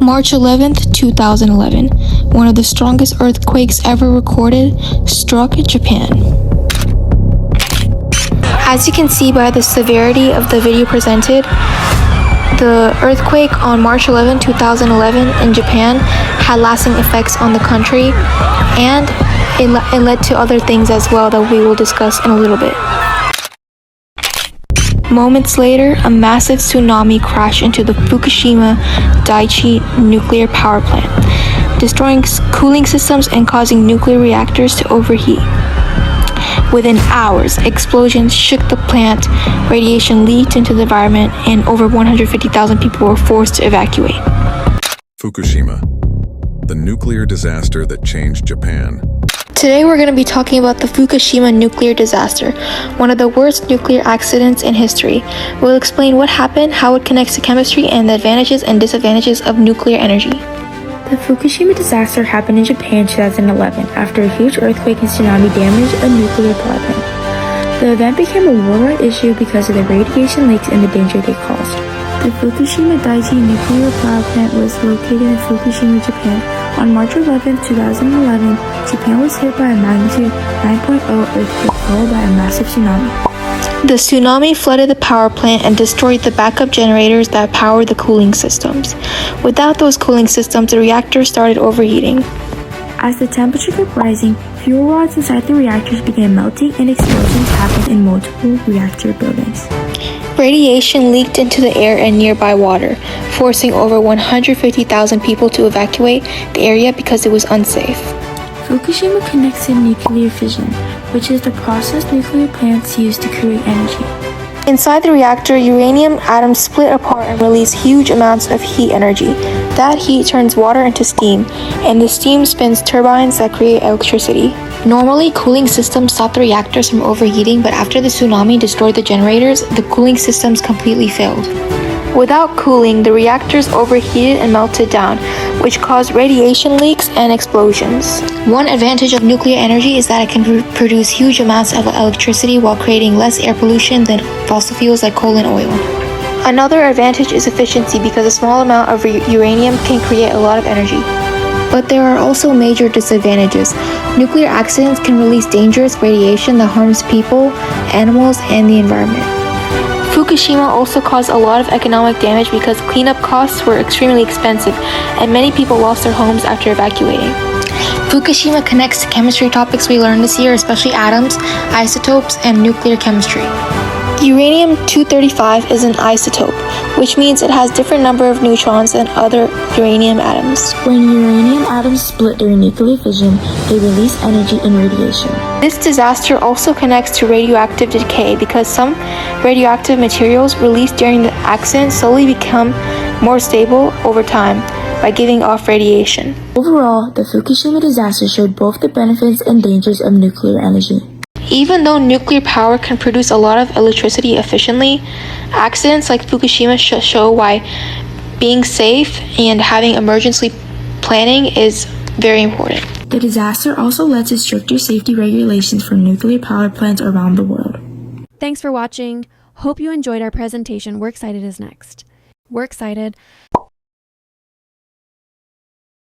March 11th, 2011, one of the strongest earthquakes ever recorded struck Japan. As you can see by the severity of the video presented, the earthquake on March 11, 2011 in Japan had lasting effects on the country, and it led to other things as well that we will discuss in a little bit. Moments later, a massive tsunami crashed into the Fukushima Daiichi nuclear power plant, destroying cooling systems and causing nuclear reactors to overheat. Within hours, explosions shook the plant, radiation leaked into the environment, and over 150,000 people were forced to evacuate. Fukushima, the nuclear disaster that changed Japan. Today we're going to be talking about the Fukushima nuclear disaster, one of the worst nuclear accidents in history. We'll explain what happened, how it connects to chemistry, and the advantages and disadvantages of nuclear energy. The Fukushima disaster happened in Japan in 2011 after a huge earthquake and tsunami damaged a nuclear power plant. The event became a worldwide issue because of the radiation leaks and the danger they caused. The Fukushima Daiichi nuclear power plant was located in Fukushima, Japan. On March 11, 2011, Japan was hit by a magnitude 9.0 earthquake followed by a massive tsunami. The tsunami flooded the power plant and destroyed the backup generators that powered the cooling systems. Without those cooling systems, the reactors started overheating. As the temperature kept rising, fuel rods inside the reactors began melting and explosions happened in multiple reactor buildings. Radiation leaked into the air and nearby water, forcing over 150,000 people to evacuate the area because it was unsafe. Fukushima connects to nuclear fission, which is the process nuclear plants use to create energy. Inside the reactor, uranium atoms split apart and release huge amounts of heat energy. That heat turns water into steam, and the steam spins turbines that create electricity. Normally, cooling systems stop the reactors from overheating, but after the tsunami destroyed the generators, the cooling systems completely failed. Without cooling, the reactors overheated and melted down, which caused radiation leaks and explosions. One advantage of nuclear energy is that it can produce huge amounts of electricity while creating less air pollution than fossil fuels like coal and oil. Another advantage is efficiency because a small amount of uranium can create a lot of energy. But there are also major disadvantages. Nuclear accidents can release dangerous radiation that harms people, animals, and the environment. Fukushima also caused a lot of economic damage because cleanup costs were extremely expensive, and many people lost their homes after evacuating. Fukushima connects to chemistry topics we learned this year, especially atoms, isotopes, and nuclear chemistry. Uranium-235 is an isotope, which means it has different number of neutrons than other uranium atoms. When uranium atoms split during nuclear fission, they release energy and radiation. This disaster also connects to radioactive decay because some radioactive materials released during the accident slowly become more stable over time by giving off radiation. Overall, the Fukushima disaster showed both the benefits and dangers of nuclear energy. Even though nuclear power can produce a lot of electricity efficiently, accidents like Fukushima show why being safe and having emergency planning is very important. The disaster also led to stricter safety regulations for nuclear power plants around the world. Thanks for watching. Hope you enjoyed our presentation. We're Excited is next. We're excited.